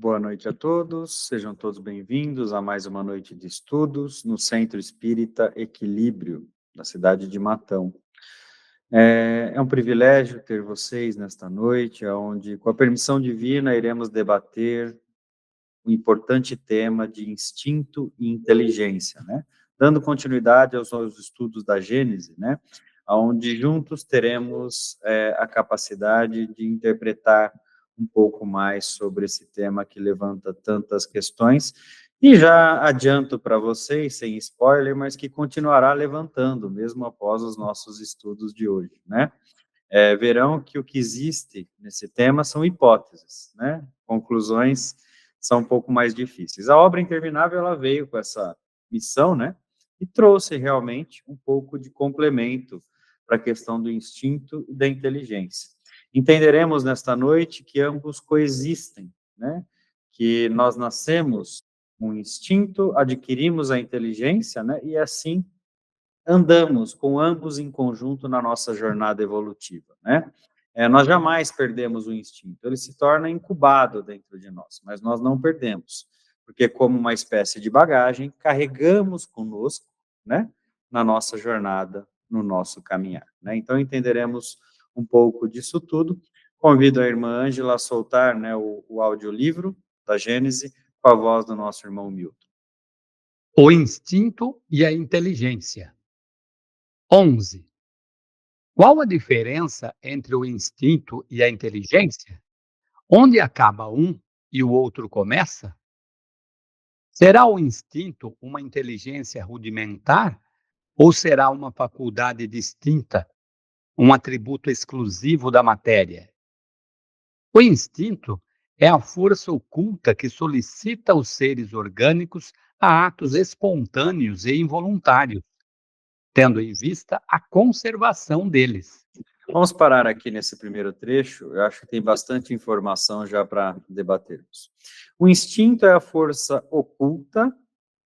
Boa noite a todos, sejam todos bem-vindos a mais uma noite de estudos no Centro Espírita Equilíbrio, da cidade de Matão. É um privilégio ter vocês nesta noite, onde, com a permissão divina, iremos debater o importante tema de instinto e inteligência, né? Dando continuidade aos estudos da Gênese, né? Onde juntos teremos a capacidade de interpretar um pouco mais sobre esse tema que levanta tantas questões. E já adianto para vocês, sem spoiler, mas que continuará levantando, mesmo após os nossos estudos de hoje, né? Verão que o que existe nesse tema são hipóteses, né? Conclusões são um pouco mais difíceis. A obra interminável, ela veio com essa missão, né? E trouxe realmente um pouco de complemento para a questão do instinto e da inteligência. Entenderemos nesta noite que ambos coexistem, né? Que nós nascemos com o instinto, adquirimos a inteligência, né? E assim andamos com ambos em conjunto na nossa jornada evolutiva, né? Nós jamais perdemos o instinto, ele se torna incubado dentro de nós, mas nós não perdemos, porque como uma espécie de bagagem, carregamos conosco, né, na nossa jornada, no nosso caminhar, né? Então entenderemos um pouco disso tudo. Convido a irmã Ângela a soltar, né, o audiolivro da Gênese com a voz do nosso irmão Milton. O instinto e a inteligência. 11. Qual a diferença entre o instinto e a inteligência? Onde acaba um e o outro começa? Será o instinto uma inteligência rudimentar ou será uma faculdade distinta, um atributo exclusivo da matéria? O instinto é a força oculta que solicita os seres orgânicos a atos espontâneos e involuntários, tendo em vista a conservação deles. Vamos parar aqui nesse primeiro trecho, eu acho que tem bastante informação já para debatermos. O instinto é a força oculta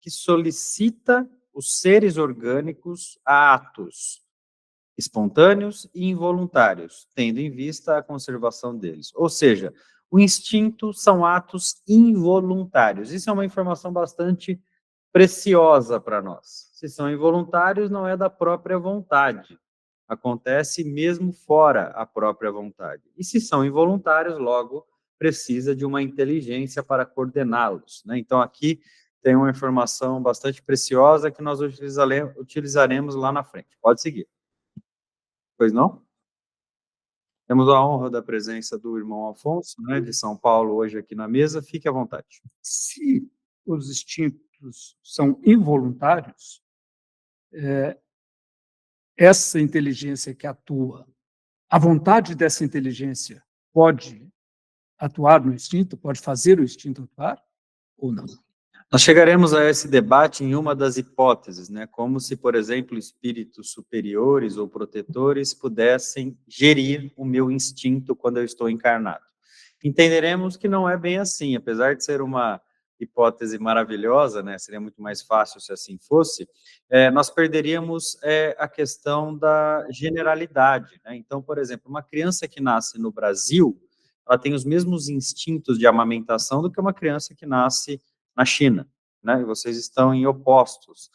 que solicita os seres orgânicos a atos espontâneos e involuntários, tendo em vista a conservação deles. Ou seja, o instinto são atos involuntários. Isso é uma informação bastante preciosa para nós. Se são involuntários, não é da própria vontade. Acontece mesmo fora a própria vontade. E se são involuntários, logo precisa de uma inteligência para coordená-los, né? Então aqui tem uma informação bastante preciosa que nós utilizaremos lá na frente. Pode seguir. Pois não? Temos a honra da presença do irmão Afonso, né, de São Paulo, hoje aqui na mesa. Fique à vontade. Se os instintos são involuntários, essa inteligência que atua, a vontade dessa inteligência pode atuar no instinto, pode fazer o instinto atuar ou não? Nós chegaremos a esse debate em uma das hipóteses, né? Como se, por exemplo, espíritos superiores ou protetores pudessem gerir o meu instinto quando eu estou encarnado. Entenderemos que não é bem assim, apesar de ser uma hipótese maravilhosa, né? Seria muito mais fácil se assim fosse. Nós perderíamos a questão da generalidade, né? Então, por exemplo, uma criança que nasce no Brasil, ela tem os mesmos instintos de amamentação do que uma criança que nasce na China, né? E vocês estão em opostos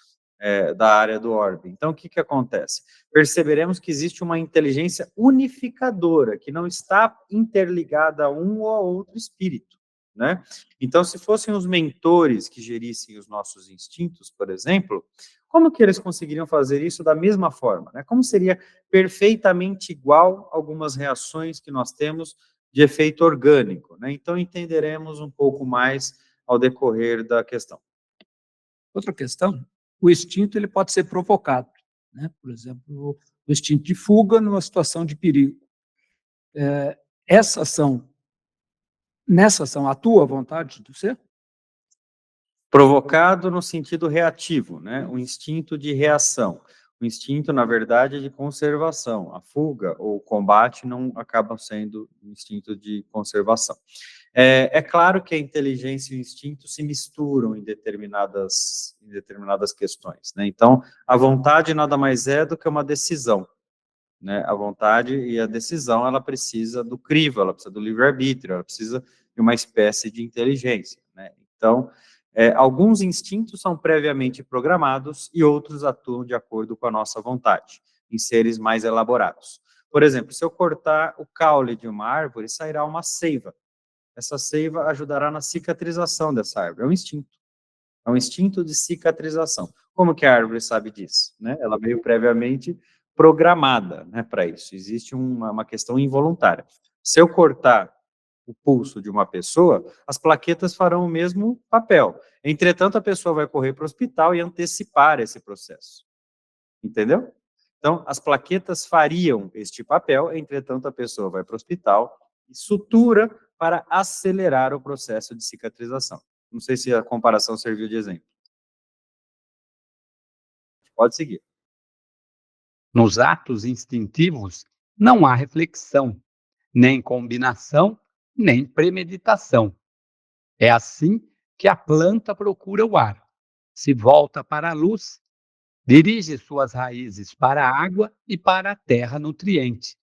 da área do orbe. Então, o que acontece? Perceberemos que existe uma inteligência unificadora, que não está interligada a um ou a outro espírito, né? Então, se fossem os mentores que gerissem os nossos instintos, por exemplo, como que eles conseguiriam fazer isso da mesma forma, né? Como seria perfeitamente igual algumas reações que nós temos de efeito orgânico, né? Então, entenderemos um pouco mais ao decorrer da questão. Outra questão, o instinto ele pode ser provocado, né? Por exemplo, o instinto de fuga numa situação de perigo. Nessa ação, atua a vontade do ser? Provocado no sentido reativo, né? O instinto de reação. O instinto, na verdade, é de conservação. A fuga ou o combate não acabam sendo instinto de conservação. É claro que a inteligência e o instinto se misturam em determinadas questões, né? Então, a vontade nada mais é do que uma decisão. né? A vontade e a decisão, ela precisa do crivo, ela precisa do livre-arbítrio, ela precisa de uma espécie de inteligência, né? Então, alguns instintos são previamente programados e outros atuam de acordo com a nossa vontade, em seres mais elaborados. Por exemplo, se eu cortar o caule de uma árvore, sairá uma seiva. Essa seiva ajudará na cicatrização dessa árvore. É um instinto de cicatrização. Como que a árvore sabe disso? Né? Ela veio previamente programada, né, para isso. Existe uma questão involuntária. Se eu cortar o pulso de uma pessoa, as plaquetas farão o mesmo papel. Entretanto, a pessoa vai correr para o hospital e antecipar esse processo. Entendeu? Então, as plaquetas fariam este papel, entretanto, a pessoa vai para o hospital e sutura para acelerar o processo de cicatrização. Não sei se a comparação serviu de exemplo. Pode seguir. Nos atos instintivos, não há reflexão, nem combinação, nem premeditação. É assim que a planta procura o ar, se volta para a luz, dirige suas raízes para a água e para a terra nutriente,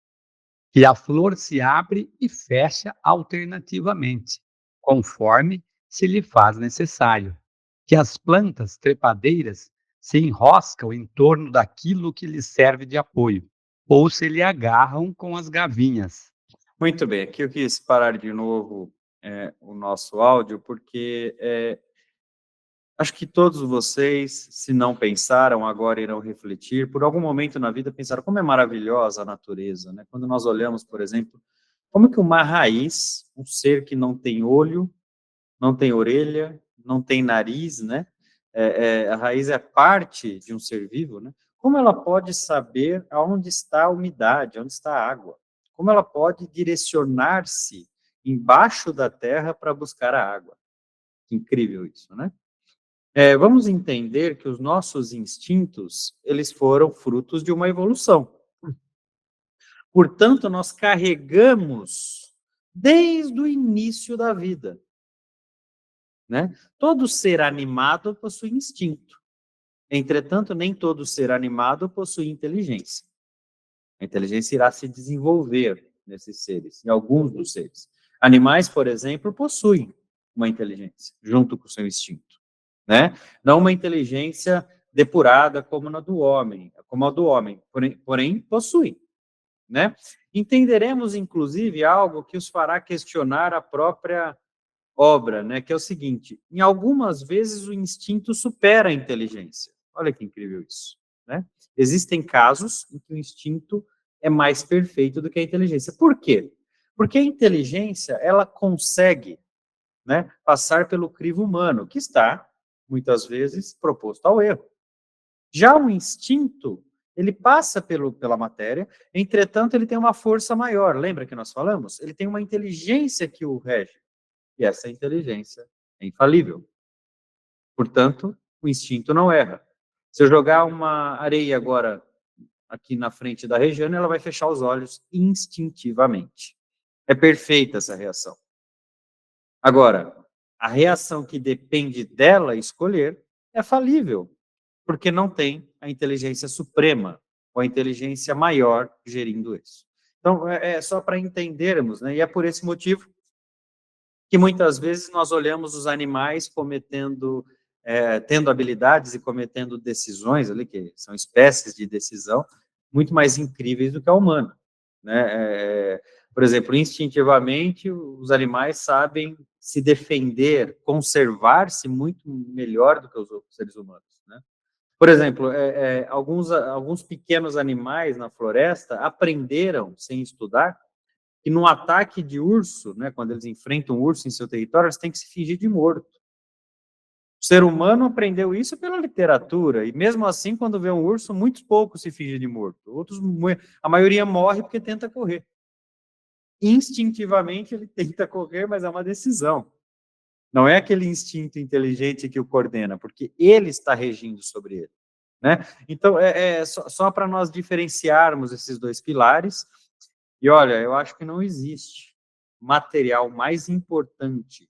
que a flor se abre e fecha alternativamente, conforme se lhe faz necessário, que as plantas trepadeiras se enroscam em torno daquilo que lhes serve de apoio, ou se lhe agarram com as gavinhas. Muito bem, aqui eu quis parar de novo o nosso áudio, porque acho que todos vocês, se não pensaram, agora irão refletir. Por algum momento na vida pensaram como é maravilhosa a natureza, né? Quando nós olhamos, por exemplo, como que uma raiz, um ser que não tem olho, não tem orelha, não tem nariz, né? A raiz é parte de um ser vivo, né? Como ela pode saber aonde está a umidade, onde está a água? Como ela pode direcionar-se embaixo da terra para buscar a água? Que incrível isso, né? Vamos entender que os nossos instintos, eles foram frutos de uma evolução. Portanto, nós carregamos desde o início da vida, né? Todo ser animado possui instinto. Entretanto, nem todo ser animado possui inteligência. A inteligência irá se desenvolver nesses seres, em alguns dos seres. Animais, por exemplo, possuem uma inteligência, junto com o seu instinto, né? Não uma inteligência depurada como a do homem, porém possuem, né? Entenderemos, inclusive, algo que os fará questionar a própria obra, né? Que é o seguinte: em algumas vezes o instinto supera a inteligência. Olha que incrível isso, né? Existem casos em que o instinto é mais perfeito do que a inteligência. Por quê? Porque a inteligência, ela consegue, né, passar pelo crivo humano, que está, muitas vezes, proposto ao erro. Já o instinto, ele passa pela matéria, entretanto, ele tem uma força maior. Lembra que nós falamos? Ele tem uma inteligência que o rege, e essa inteligência é infalível. Portanto, o instinto não erra. Se eu jogar uma areia agora aqui na frente da Regiane, ela vai fechar os olhos instintivamente. É perfeita essa reação. Agora, a reação que depende dela escolher é falível, porque não tem a inteligência suprema, ou a inteligência maior gerindo isso. Então, é só para entendermos, né? E é por esse motivo que muitas vezes nós olhamos os animais tendo habilidades e cometendo decisões ali, que são espécies de decisão, muito mais incríveis do que a humana, né? Por exemplo, instintivamente, os animais sabem se defender, conservar-se muito melhor do que os outros seres humanos, né? Por exemplo, alguns pequenos animais na floresta aprenderam, sem estudar, que num ataque de urso, né, quando eles enfrentam um urso em seu território, eles têm que se fingir de morto. O ser humano aprendeu isso pela literatura, e mesmo assim, quando vê um urso, muitos poucos se fingem de morto. A maioria morre porque tenta correr. Instintivamente ele tenta correr, mas é uma decisão. Não é aquele instinto inteligente que o coordena, porque ele está regindo sobre ele, né? Então, só para nós diferenciarmos esses dois pilares. E olha, eu acho que não existe material mais importante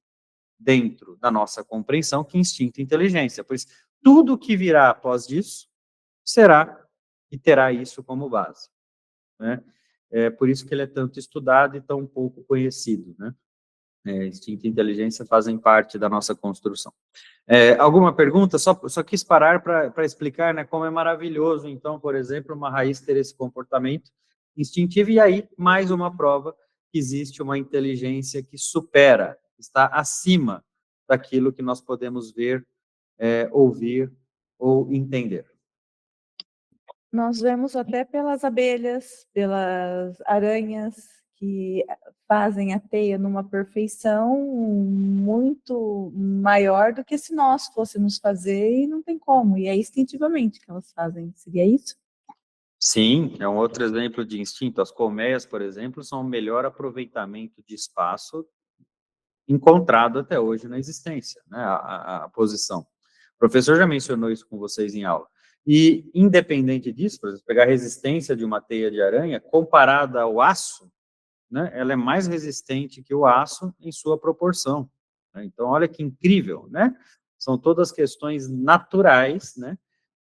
dentro da nossa compreensão que instinto e inteligência, pois tudo que virá após disso será e terá isso como base. né? É por isso que ele é tanto estudado e tão pouco conhecido, né? Instinto e inteligência fazem parte da nossa construção. Alguma pergunta? Só quis parar para explicar, né, como é maravilhoso, então, por exemplo, uma raiz ter esse comportamento instintivo, e aí, mais uma prova que existe uma inteligência que supera, está acima daquilo que nós podemos ver, ouvir ou entender. Nós vemos até pelas abelhas, pelas aranhas, que fazem a teia numa perfeição muito maior do que se nós fôssemos fazer, e não tem como, e é instintivamente que elas fazem. Seria isso? Sim, é um outro exemplo de instinto. As colmeias, por exemplo, são o melhor aproveitamento de espaço encontrado até hoje na existência, né? A posição. O professor já mencionou isso com vocês em aula. E, independente disso, por exemplo, pegar a resistência de uma teia de aranha, comparada ao aço, né, ela é mais resistente que o aço em sua proporção, né? Então, olha que incrível, né? São todas questões naturais, né,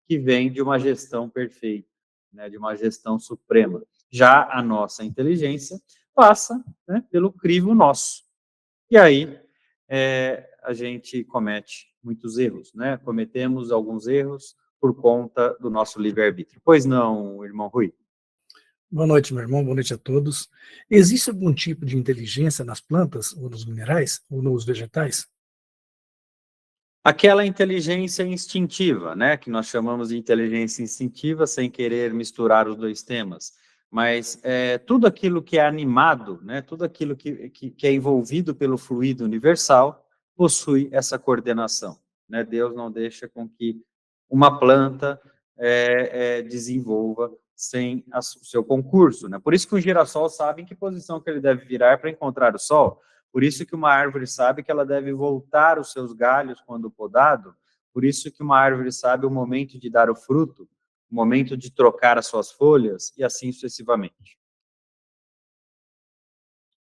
que vêm de uma gestão perfeita, né, de uma gestão suprema. Já a nossa inteligência passa, né, pelo crivo nosso. E aí, a gente comete muitos erros, né? Cometemos alguns erros por conta do nosso livre-arbítrio. Pois não, irmão Rui? Boa noite, meu irmão, boa noite a todos. Existe algum tipo de inteligência nas plantas, ou nos minerais, ou nos vegetais? Aquela inteligência instintiva, né, que nós chamamos de inteligência instintiva, sem querer misturar os dois temas, mas tudo aquilo que é animado, né, tudo aquilo que é envolvido pelo fluido universal, possui essa coordenação, né? Deus não deixa com que uma planta desenvolva sem o seu concurso, né? Por isso que o girassol sabe em que posição que ele deve virar para encontrar o sol. Por isso que uma árvore sabe que ela deve voltar os seus galhos quando podado. Por isso que uma árvore sabe o momento de dar o fruto, o momento de trocar as suas folhas, e assim sucessivamente.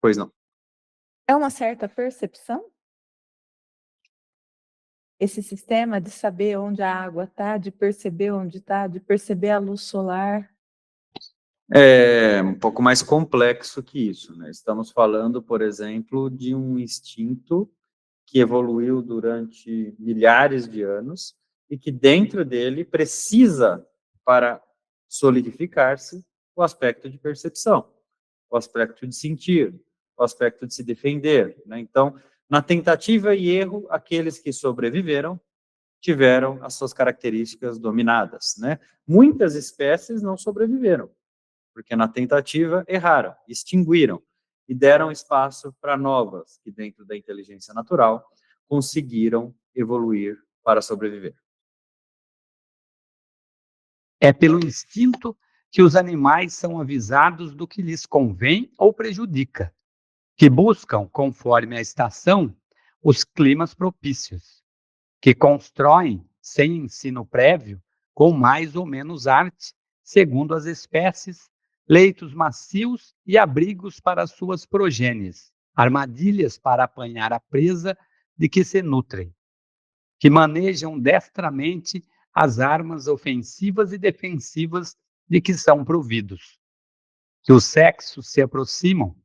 Pois não. É uma certa percepção? Esse sistema de saber onde a água está, de perceber onde está, de perceber a luz solar. É um pouco mais complexo que isso, né? Estamos falando, por exemplo, de um instinto que evoluiu durante milhares de anos e que dentro dele precisa, para solidificar-se, o aspecto de percepção, o aspecto de sentir, o aspecto de se defender, né? Então, na tentativa e erro, aqueles que sobreviveram tiveram as suas características dominadas, né? Muitas espécies não sobreviveram, porque na tentativa erraram, extinguiram e deram espaço para novas, que dentro da inteligência natural conseguiram evoluir para sobreviver. É pelo instinto que os animais são avisados do que lhes convém ou prejudica, que buscam, conforme a estação, os climas propícios, que constroem, sem ensino prévio, com mais ou menos arte, segundo as espécies, leitos macios e abrigos para suas progênies, armadilhas para apanhar a presa de que se nutrem, que manejam destramente as armas ofensivas e defensivas de que são providos, que os sexos se aproximam,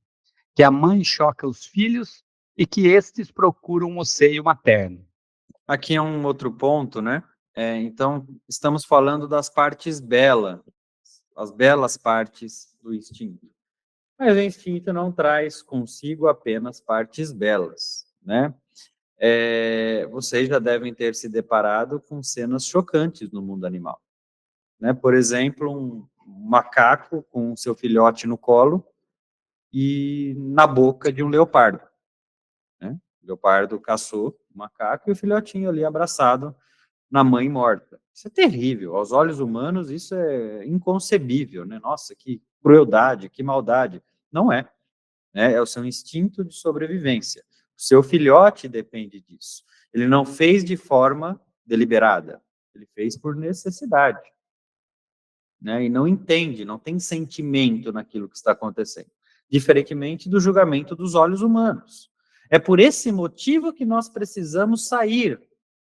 que a mãe choca os filhos e que estes procuram o seio materno. Aqui é um outro ponto, né? Então, estamos falando das partes belas, as belas partes do instinto. Mas o instinto não traz consigo apenas partes belas, né? Vocês já devem ter se deparado com cenas chocantes no mundo animal, né? Por exemplo, um macaco com seu filhote no colo e na boca de um leopardo, né? O leopardo caçou o macaco e o filhotinho ali abraçado na mãe morta. Isso é terrível. Aos olhos humanos, isso é inconcebível, né? Nossa, que crueldade, que maldade. Não é, né? É o seu instinto de sobrevivência. O seu filhote depende disso. Ele não fez de forma deliberada, ele fez por necessidade, né? E não entende, não tem sentimento naquilo que está acontecendo, diferentemente do julgamento dos olhos humanos. É por esse motivo que nós precisamos sair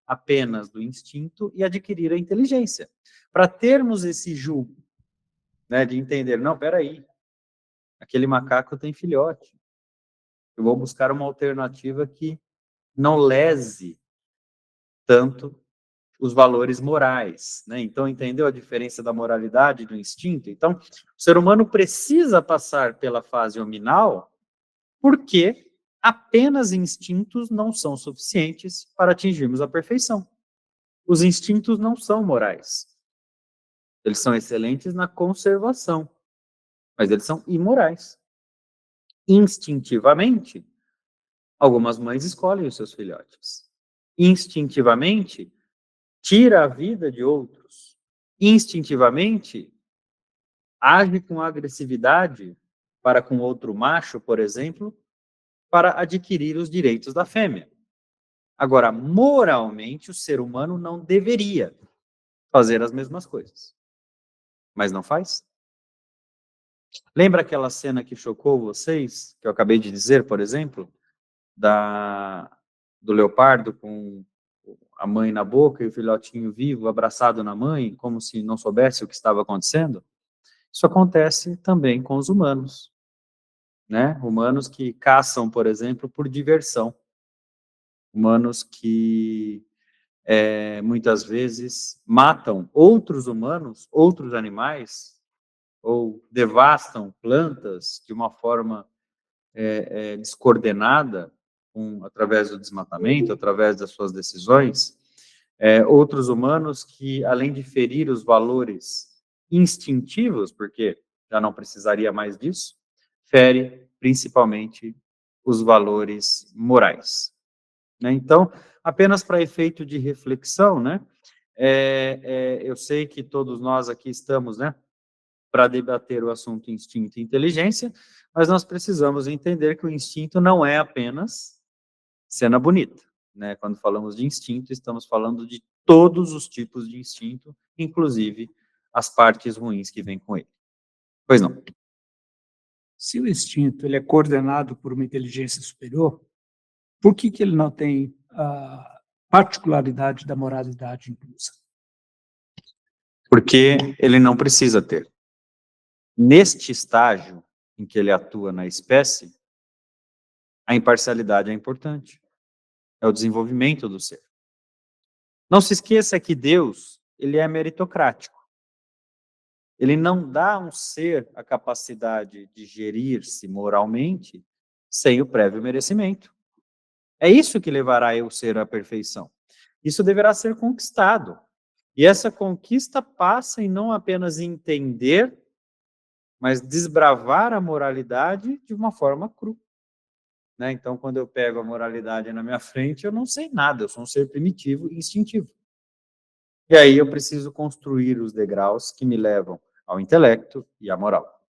apenas do instinto e adquirir a inteligência, para termos esse julgo, né, de entender, não, peraí, aquele macaco tem filhote. Eu vou buscar uma alternativa que não lese tanto os valores morais, né? Então, entendeu a diferença da moralidade e do instinto? Então, o ser humano precisa passar pela fase hominal porque apenas instintos não são suficientes para atingirmos a perfeição. Os instintos não são morais. Eles são excelentes na conservação, mas eles são imorais. Instintivamente, algumas mães escolhem os seus filhotes. Instintivamente, tira a vida de outros. Instintivamente, age com agressividade para com outro macho, por exemplo, para adquirir os direitos da fêmea. Agora, moralmente, o ser humano não deveria fazer as mesmas coisas, mas não faz. Lembra aquela cena que chocou vocês, que eu acabei de dizer, por exemplo, do leopardo com a mãe na boca e o filhotinho vivo abraçado na mãe, como se não soubesse o que estava acontecendo? Isso acontece também com os humanos, né? Humanos que caçam, por exemplo, por diversão. Humanos que muitas vezes matam outros humanos, outros animais, ou devastam plantas de uma forma descoordenada, através do desmatamento, através das suas decisões. Outros humanos que, além de ferir os valores instintivos, porque já não precisaria mais disso, fere principalmente os valores morais, né? Então, apenas para efeito de reflexão, né? Eu sei que todos nós aqui estamos, né, para debater o assunto instinto e inteligência, mas nós precisamos entender que o instinto não é apenas cena bonita, né? Quando falamos de instinto, estamos falando de todos os tipos de instinto, inclusive as partes ruins que vêm com ele. Pois não. Se o instinto ele é coordenado por uma inteligência superior, por que ele não tem a particularidade da moralidade inclusa? Porque ele não precisa ter. Neste estágio em que ele atua na espécie, a imparcialidade é importante. É o desenvolvimento do ser. Não se esqueça que Deus, ele é meritocrático. Ele não dá a um ser a capacidade de gerir-se moralmente sem o prévio merecimento. É isso que levará o ser à perfeição. Isso deverá ser conquistado. E essa conquista passa em não apenas entender, mas desbravar a moralidade de uma forma crua, né? Então, quando eu pego a moralidade na minha frente, eu não sei nada, eu sou um ser primitivo e instintivo. E aí eu preciso construir os degraus que me levam ao intelecto e à moral.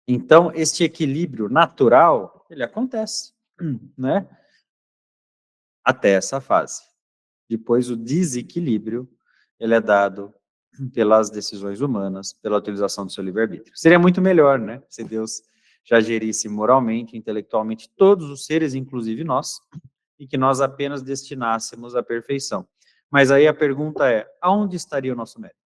Então, este equilíbrio natural, ele acontece, né? Até essa fase. Depois, o desequilíbrio, ele é dado pelas decisões humanas, pela utilização do seu livre-arbítrio. Seria muito melhor, né? Se Deus já gerisse moralmente, intelectualmente, todos os seres, inclusive nós, e que nós apenas destinássemos à perfeição. Mas aí a pergunta é, aonde estaria o nosso mérito?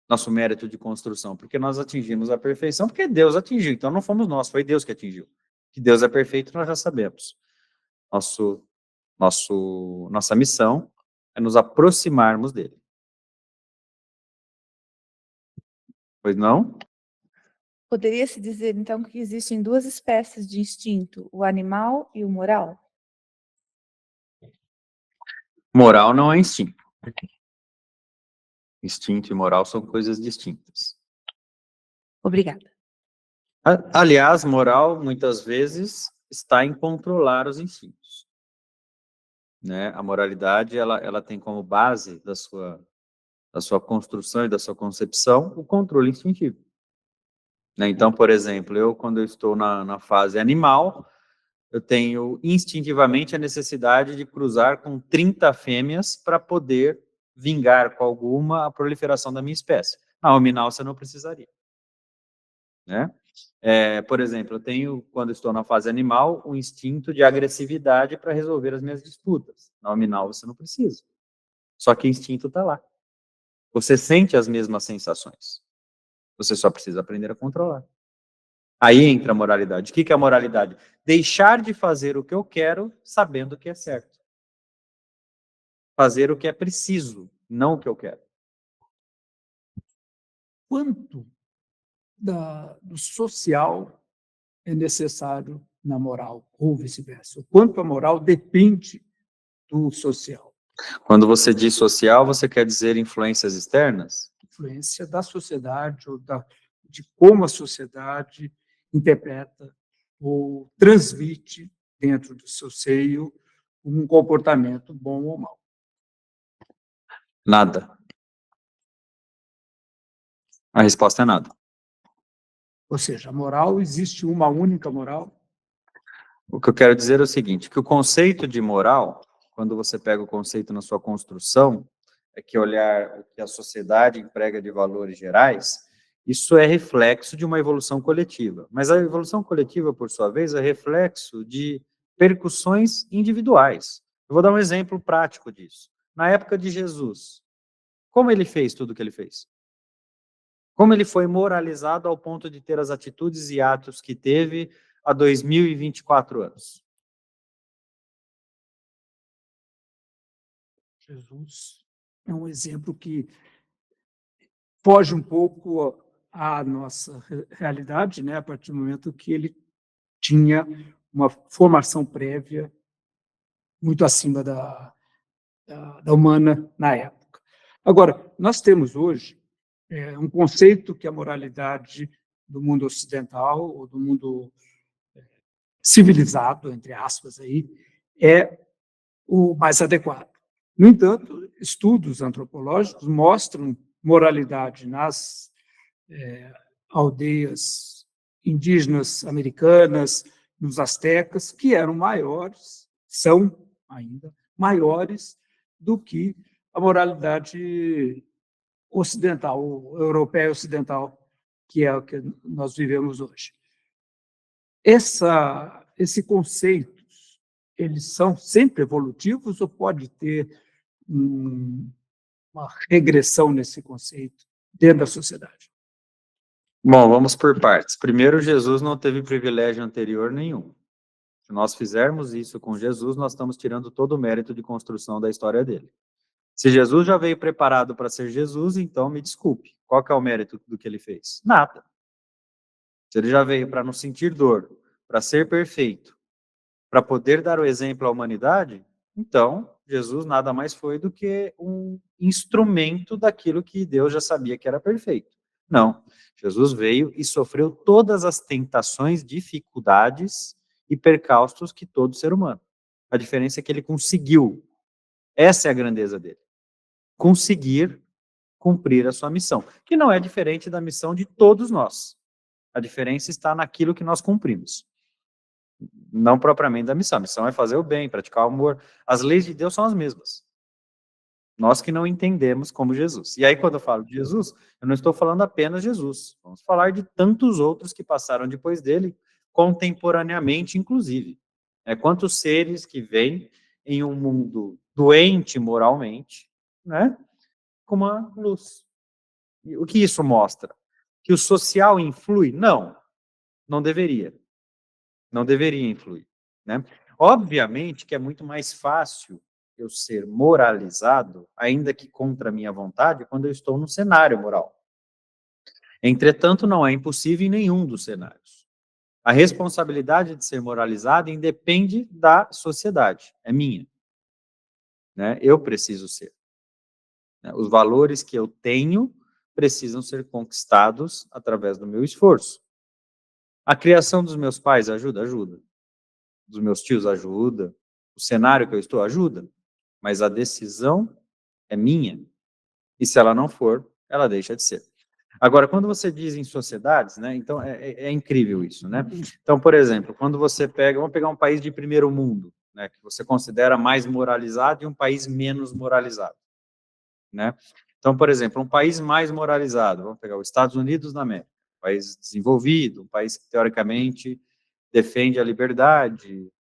Nosso mérito de construção, porque nós atingimos a perfeição, porque Deus atingiu, então não fomos nós, foi Deus que atingiu. Que Deus é perfeito, nós já sabemos. Nossa missão é nos aproximarmos dele. Pois não? Poderia-se dizer, então, que existem duas espécies de instinto, o animal e o moral? Moral não é instinto. Instinto e moral são coisas distintas. Obrigada. Aliás, moral, muitas vezes, está em controlar os instintos, né? A moralidade, ela tem como base da sua construção e da sua concepção o controle instintivo, né? Então, por exemplo, quando eu estou na fase animal, eu tenho instintivamente a necessidade de cruzar com 30 fêmeas para poder vingar com alguma a proliferação da minha espécie. Na hominal, você não precisaria, né? Por exemplo, eu tenho, quando estou na fase animal, um instinto de agressividade para resolver as minhas disputas. Na hominal, você não precisa. Só que o instinto está lá. Você sente as mesmas sensações. Você só precisa aprender a controlar. Aí entra a moralidade. O que é a moralidade? Deixar de fazer o que eu quero, sabendo que é certo. Fazer o que é preciso, não o que eu quero. Quanto do social é necessário na moral, ou vice-versa? O quanto a moral depende do social? Quando você diz social, você quer dizer influências externas? Influência da sociedade, ou de como a sociedade interpreta ou transmite dentro do seu seio um comportamento bom ou mau. Nada. A resposta é nada. Ou seja, a moral, existe uma única moral? O que eu quero dizer é o seguinte, que o conceito de moral, quando você pega o conceito na sua construção, é que olhar o que a sociedade emprega de valores gerais, isso é reflexo de uma evolução coletiva. Mas a evolução coletiva, por sua vez, é reflexo de percussões individuais. Eu vou dar um exemplo prático disso. Na época de Jesus, como ele fez tudo o que ele fez? Como ele foi moralizado ao ponto de ter as atitudes e atos que teve há 2024 anos? Jesus é um exemplo que foge um pouco à nossa realidade, né? A partir do momento que ele tinha uma formação prévia muito acima da humana na época. Agora, nós temos hoje um conceito que a moralidade do mundo ocidental, ou do mundo civilizado, entre aspas, aí, é o mais adequado. No entanto, estudos antropológicos mostram moralidade nas aldeias indígenas americanas, nos astecas, que eram maiores, são ainda maiores do que a moralidade ocidental, europeia ocidental, que é o que nós vivemos hoje. Esse conceito, eles são sempre evolutivos ou pode ter uma regressão nesse conceito dentro da sociedade? Bom, vamos por partes. Primeiro, Jesus não teve privilégio anterior nenhum. Se nós fizermos isso com Jesus, nós estamos tirando todo o mérito de construção da história dele. Se Jesus já veio preparado para ser Jesus, então me desculpe. Qual que é o mérito do que ele fez? Nada. Se ele já veio para não sentir dor, para ser perfeito, para poder dar o exemplo à humanidade, então Jesus nada mais foi do que um instrumento daquilo que Deus já sabia que era perfeito. Não, Jesus veio e sofreu todas as tentações, dificuldades e percalços que todo ser humano. A diferença é que ele conseguiu. Essa é a grandeza dele. Conseguir cumprir a sua missão, que não é diferente da missão de todos nós. A diferença está naquilo que nós cumprimos. Não propriamente da missão. A missão é fazer o bem, praticar o amor. As leis de Deus são as mesmas. Nós que não entendemos como Jesus. E aí, quando eu falo de Jesus, eu não estou falando apenas de Jesus. Vamos falar de tantos outros que passaram depois dele, contemporaneamente, inclusive. Quantos seres que vêm em um mundo doente moralmente, né, com uma luz. E o que isso mostra? Que o social influi? Não, não deveria. Não deveria influir, né? Obviamente que é muito mais fácil eu ser moralizado, ainda que contra a minha vontade, quando eu estou no cenário moral. Entretanto, não é impossível em nenhum dos cenários. A responsabilidade de ser moralizado independe da sociedade, é minha, né? Eu preciso ser. Os valores que eu tenho precisam ser conquistados através do meu esforço. A criação dos meus pais ajuda? Ajuda. Dos meus tios ajuda. O cenário que eu estou ajuda. Mas a decisão é minha. E se ela não for, ela deixa de ser. Agora, quando você diz em sociedades, né, então é incrível isso, né? Então, por exemplo, quando você pega, vamos pegar um país de primeiro mundo, né, que você considera mais moralizado e um país menos moralizado, né? Então, por exemplo, um país mais moralizado, vamos pegar os Estados Unidos da América, um país desenvolvido, um país que teoricamente defende a liberdade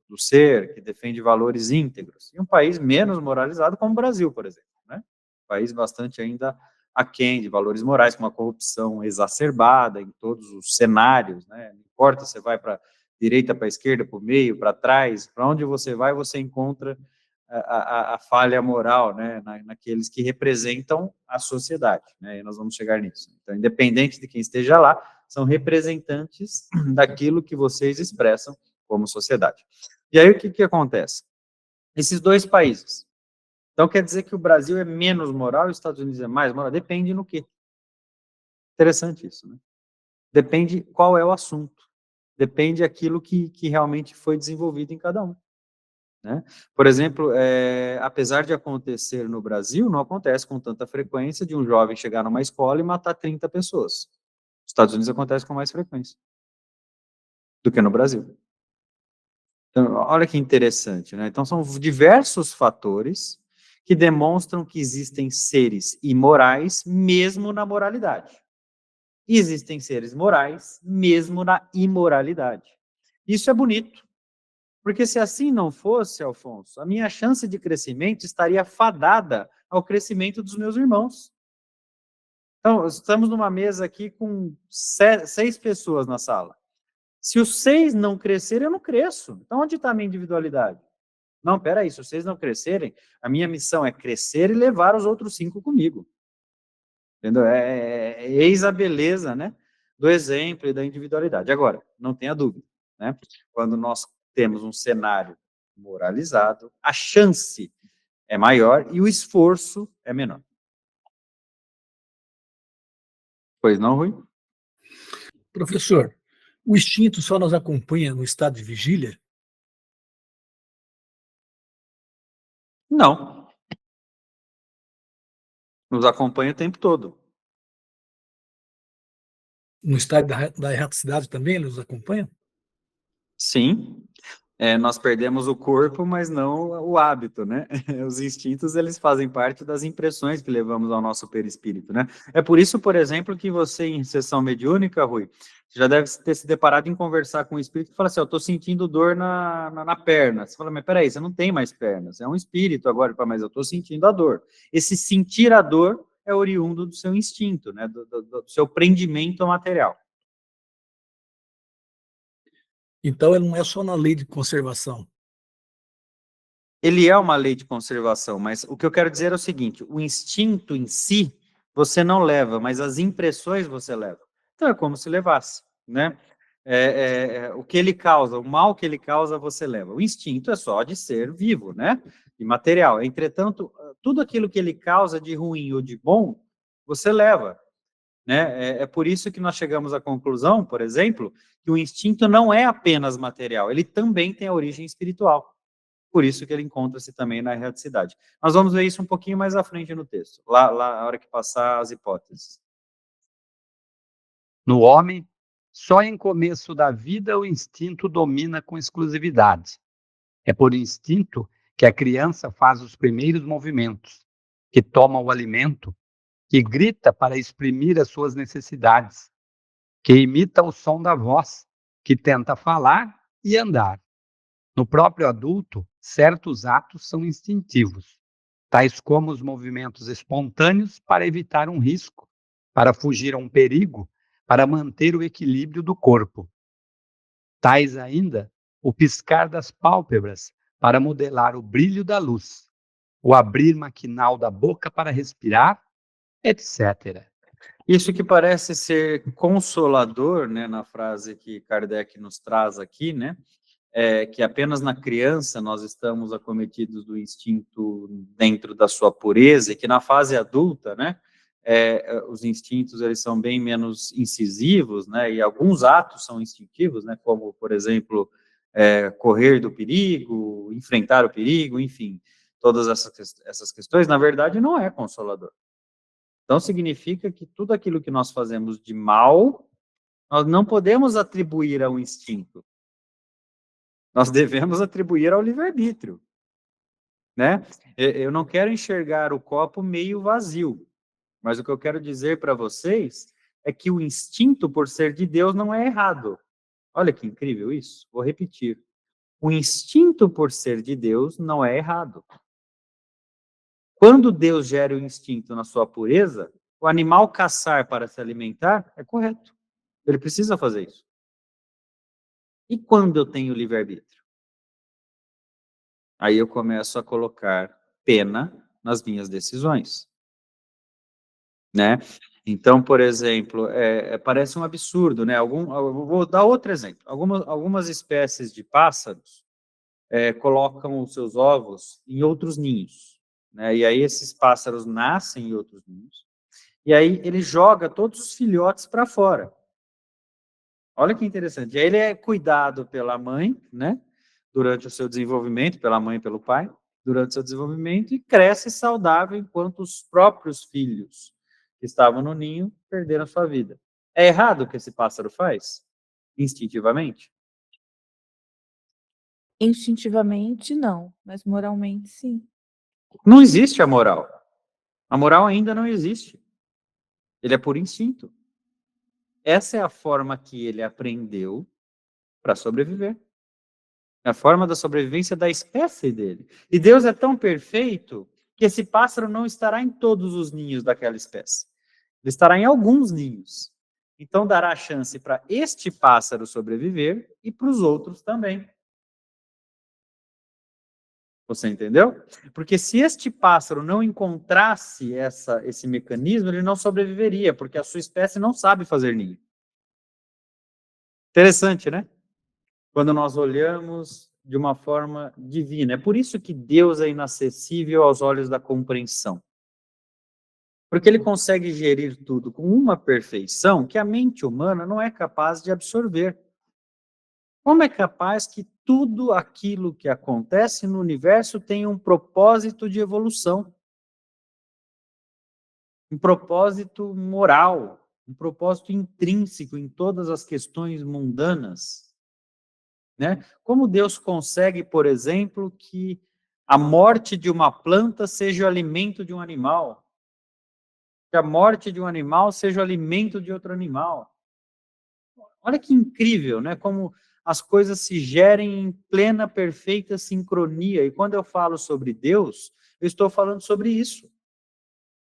do ser, que defende valores íntegros, e um país menos moralizado como o Brasil, por exemplo, né? Um país bastante ainda aquém de valores morais, com uma corrupção exacerbada em todos os cenários, né? Não importa se você vai para a direita, para a esquerda, para o meio, para trás, para onde você vai, você encontra a falha moral, né, naqueles que representam a sociedade, né, e nós vamos chegar nisso. Então, independente de quem esteja lá, são representantes daquilo que vocês expressam como sociedade. E aí, o que acontece? Esses dois países. Então, quer dizer que o Brasil é menos moral e os Estados Unidos é mais moral? Depende no quê? Interessante isso, né? Depende qual é o assunto. Depende aquilo que realmente foi desenvolvido em cada um. Né? Por exemplo, apesar de acontecer no Brasil, não acontece com tanta frequência de um jovem chegar numa escola e matar 30 pessoas. Nos Estados Unidos acontece com mais frequência do que no Brasil. Então, olha que interessante, né? Então, são diversos fatores que demonstram que existem seres imorais mesmo na moralidade. E existem seres morais mesmo na imoralidade. Isso é bonito. Porque se assim não fosse, Alfonso, a minha chance de crescimento estaria fadada ao crescimento dos meus irmãos. Então, estamos numa mesa aqui com 6 pessoas na sala. Se os 6 não crescerem, eu não cresço. Então, onde está a minha individualidade? Não, peraí, se os 6 não crescerem, a minha missão é crescer e levar os outros 5 comigo. Entendeu? Eis a beleza, né, do exemplo e da individualidade. Agora, não tenha dúvida, né? Quando nós temos um cenário moralizado, a chance é maior e o esforço é menor. Pois não, Rui? Professor, o instinto só nos acompanha no estado de vigília? Não. Nos acompanha o tempo todo. No estado da erraticidade também nos acompanha? Sim. Nós perdemos o corpo, mas não o hábito, né? Os instintos, eles fazem parte das impressões que levamos ao nosso perispírito, né? É por isso, por exemplo, que você, em sessão mediúnica, Rui, já deve ter se deparado em conversar com o espírito e falar assim, eu estou sentindo dor na perna. Você fala, mas peraí, você não tem mais pernas, é um espírito agora, mas eu estou sentindo a dor. Esse sentir a dor é oriundo do seu instinto, né? Do seu prendimento ao material. Então, ele não é só na lei de conservação. Ele é uma lei de conservação, mas o que eu quero dizer é o seguinte, o instinto em si, você não leva, mas as impressões você leva. Então, é como se levasse, né? O que ele causa, o mal que ele causa, você leva. O instinto é só de ser vivo, né? E material. Entretanto, tudo aquilo que ele causa de ruim ou de bom, você leva. Né? É por isso que nós chegamos à conclusão, por exemplo, que o instinto não é apenas material, ele também tem a origem espiritual. Por isso que ele encontra-se também na erraticidade. Nós vamos ver isso um pouquinho mais à frente no texto, lá na hora que passar as hipóteses. No homem, só em começo da vida o instinto domina com exclusividade. É por instinto que a criança faz os primeiros movimentos, que toma o alimento, que grita para exprimir as suas necessidades, que imita o som da voz, que tenta falar e andar. No próprio adulto, certos atos são instintivos, tais como os movimentos espontâneos para evitar um risco, para fugir a um perigo, para manter o equilíbrio do corpo. Tais ainda o piscar das pálpebras para modelar o brilho da luz, o abrir maquinal da boca para respirar, etc. Isso que parece ser consolador, né, na frase que Kardec nos traz aqui, né, que apenas na criança nós estamos acometidos do instinto dentro da sua pureza, e que na fase adulta, né, os instintos eles são bem menos incisivos, né, e alguns atos são instintivos, né, como, por exemplo, correr do perigo, enfrentar o perigo, enfim, todas essas questões, na verdade, não é consolador. Então, significa que tudo aquilo que nós fazemos de mal, nós não podemos atribuir ao instinto. Nós devemos atribuir ao livre-arbítrio, né? Eu não quero enxergar o copo meio vazio, mas o que eu quero dizer para vocês é que o instinto, por ser de Deus, não é errado. Olha que incrível isso. Vou repetir. O instinto, por ser de Deus, não é errado. Quando Deus gera o instinto na sua pureza, o animal caçar para se alimentar é correto. Ele precisa fazer isso. E quando eu tenho livre-arbítrio? Aí eu começo a colocar pena nas minhas decisões, né? Então, por exemplo, parece um absurdo, né? Eu vou dar outro exemplo. Algumas espécies de pássaros colocam os seus ovos em outros ninhos, né? E aí esses pássaros nascem em outros ninhos, e aí ele joga todos os filhotes para fora. Olha que interessante. E aí ele é cuidado pela mãe, né? Durante o seu desenvolvimento, pela mãe e pelo pai, durante o seu desenvolvimento, e cresce saudável enquanto os próprios filhos que estavam no ninho perderam sua vida. É errado o que esse pássaro faz? Instintivamente? Instintivamente, não, mas moralmente, sim. Não existe a moral. A moral ainda não existe. Ele é por instinto. Essa é a forma que ele aprendeu para sobreviver. É a forma da sobrevivência da espécie dele. E Deus é tão perfeito que esse pássaro não estará em todos os ninhos daquela espécie. Ele estará em alguns ninhos. Então dará chance para este pássaro sobreviver e para os outros também. Você entendeu? Porque se este pássaro não encontrasse esse mecanismo, ele não sobreviveria, porque a sua espécie não sabe fazer ninho. Interessante, né? Quando nós olhamos de uma forma divina. É por isso que Deus é inacessível aos olhos da compreensão. Porque ele consegue gerir tudo com uma perfeição que a mente humana não é capaz de absorver. Como é capaz que tudo aquilo que acontece no universo tem um propósito de evolução? Um propósito moral, um propósito intrínseco em todas as questões mundanas, né? Como Deus consegue, por exemplo, que a morte de uma planta seja o alimento de um animal, que a morte de um animal seja o alimento de outro animal? Olha que incrível, né? Como as coisas se gerem em plena, perfeita sincronia. E quando eu falo sobre Deus, eu estou falando sobre isso,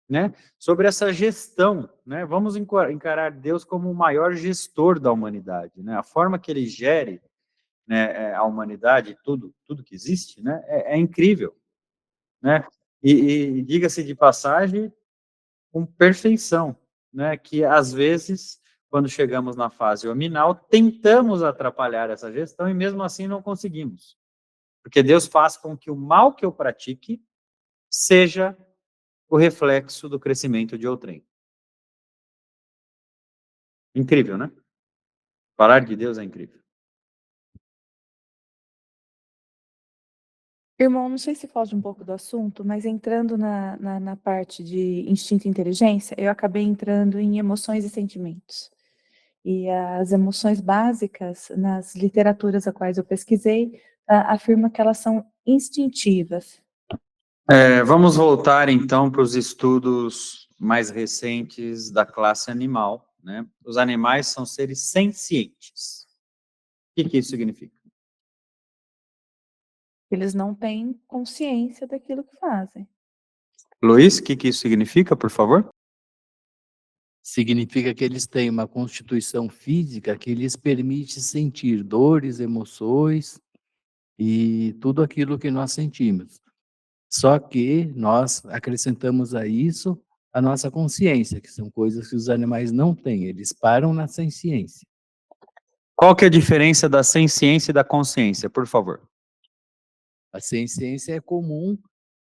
né? Sobre essa gestão, né? Vamos encarar Deus como o maior gestor da humanidade, né? A forma que ele gere, né, a humanidade, tudo que existe, né? É incrível, né? E diga-se de passagem, com perfeição, né? Que às vezes, quando chegamos na fase hominal, tentamos atrapalhar essa gestão e mesmo assim não conseguimos. Porque Deus faz com que o mal que eu pratique seja o reflexo do crescimento de outrem. Incrível, né? Falar de Deus é incrível. Irmão, não sei se foge um pouco do assunto, mas entrando na parte de instinto e inteligência, eu acabei entrando em emoções e sentimentos. E as emoções básicas, nas literaturas a quais eu pesquisei, afirma que elas são instintivas. Vamos voltar então para os estudos mais recentes da classe animal, né? Os animais são seres sencientes. O que isso significa? Eles não têm consciência daquilo que fazem. Luiz, o que isso significa, por favor? Significa que eles têm uma constituição física que lhes permite sentir dores, emoções e tudo aquilo que nós sentimos. Só que nós acrescentamos a isso a nossa consciência, que são coisas que os animais não têm, eles param na senciência. Qual que é a diferença da senciência e da consciência, por favor? A senciência é comum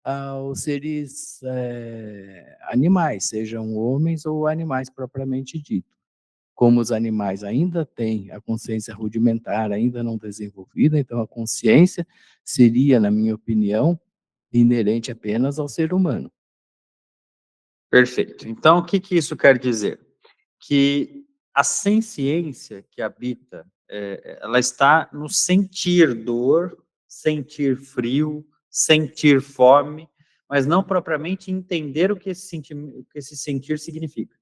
aos seres animais, sejam homens ou animais propriamente dito. Como os animais ainda têm a consciência rudimentar, ainda não desenvolvida, então a consciência seria, na minha opinião, inerente apenas ao ser humano. Perfeito. Então, o que isso quer dizer? Que a senciência que habita, ela está no sentir dor, sentir frio, sentir fome, mas não propriamente entender o que esse sentir significa.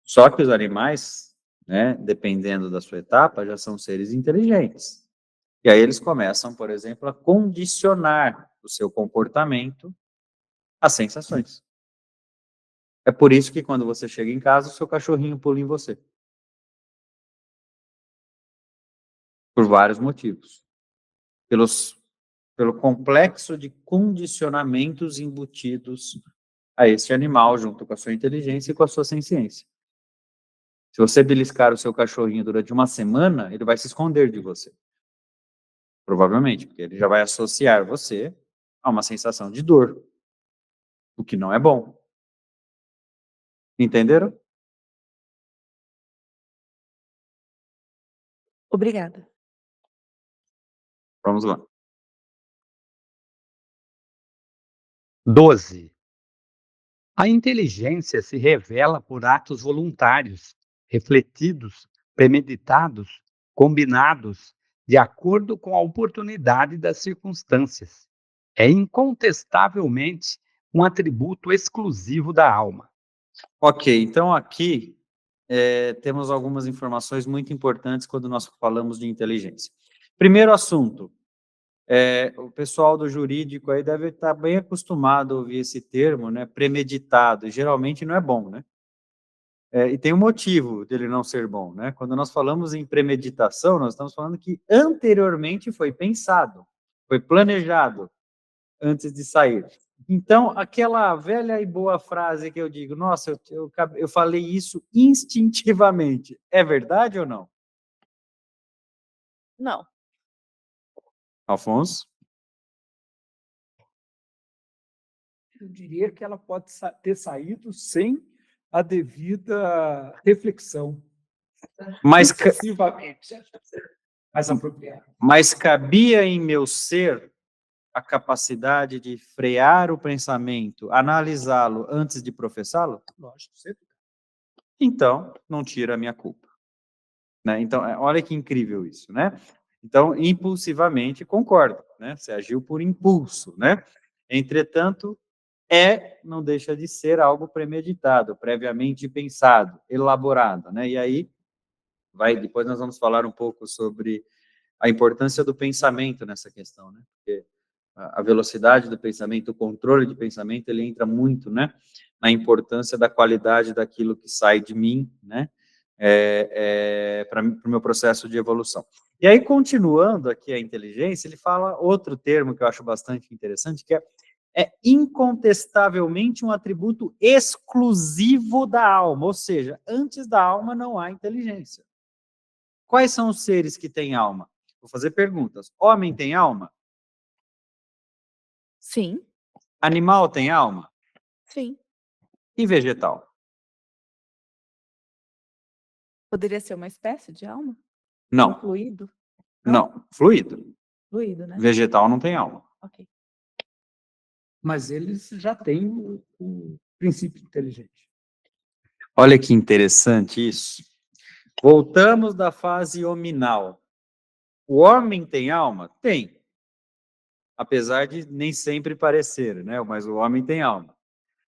Só que os animais, né, dependendo da sua etapa, já são seres inteligentes. E aí eles começam, por exemplo, a condicionar o seu comportamento às sensações. É por isso que quando você chega em casa, o seu cachorrinho pula em você. Por vários motivos. Pelo complexo de condicionamentos embutidos a esse animal, junto com a sua inteligência e com a sua senciência. Se você beliscar o seu cachorrinho durante uma semana, ele vai se esconder de você. Provavelmente, porque ele já vai associar você a uma sensação de dor, o que não é bom. Entenderam? Obrigada. Vamos lá. 12. A inteligência se revela por atos voluntários, refletidos, premeditados, combinados, de acordo com a oportunidade das circunstâncias. É incontestavelmente um atributo exclusivo da alma. Ok, então aqui temos algumas informações muito importantes quando nós falamos de inteligência. Primeiro assunto, o pessoal do jurídico aí deve estar bem acostumado a ouvir esse termo, né, premeditado, e geralmente não é bom, né? E tem um motivo dele não ser bom, né? Quando nós falamos em premeditação, nós estamos falando que anteriormente foi pensado, foi planejado antes de sair. Então, aquela velha e boa frase que eu digo, nossa, eu falei isso instintivamente, é verdade ou não? Não. Afonso? Eu diria que ela pode ter saído sem a devida reflexão. Mas, Excessivamente. Mais apropriado. mas cabia em meu ser a capacidade de frear o pensamento, analisá-lo antes de professá-lo? Lógico, sempre. Então, não tira a minha culpa. Né? Então, olha que incrível isso, né? Então, impulsivamente, concordo, né? Você agiu por impulso, né? Entretanto, não deixa de ser algo premeditado, previamente pensado, elaborado, né? E aí, depois nós vamos falar um pouco sobre a importância do pensamento nessa questão, né? Porque a velocidade do pensamento, o controle de pensamento, ele entra muito, né? Na importância da qualidade daquilo que sai de mim, né? Para o meu processo de evolução. E aí, continuando aqui a inteligência, ele fala outro termo que eu acho bastante interessante, que é incontestavelmente um atributo exclusivo da alma, ou seja, antes da alma não há inteligência. Quais são os seres que têm alma? Vou fazer perguntas. Homem tem alma? Sim, Animal tem alma? sim. E vegetal? Poderia ser uma espécie de alma? Um Não, fluido? não. Fluido. Fluido, né? Vegetal não tem alma. Ok. Mas eles já têm o princípio inteligente. Olha que interessante isso. Voltamos da fase hominal. O homem tem alma? Tem. Apesar de nem sempre parecer, né? Mas o homem tem alma.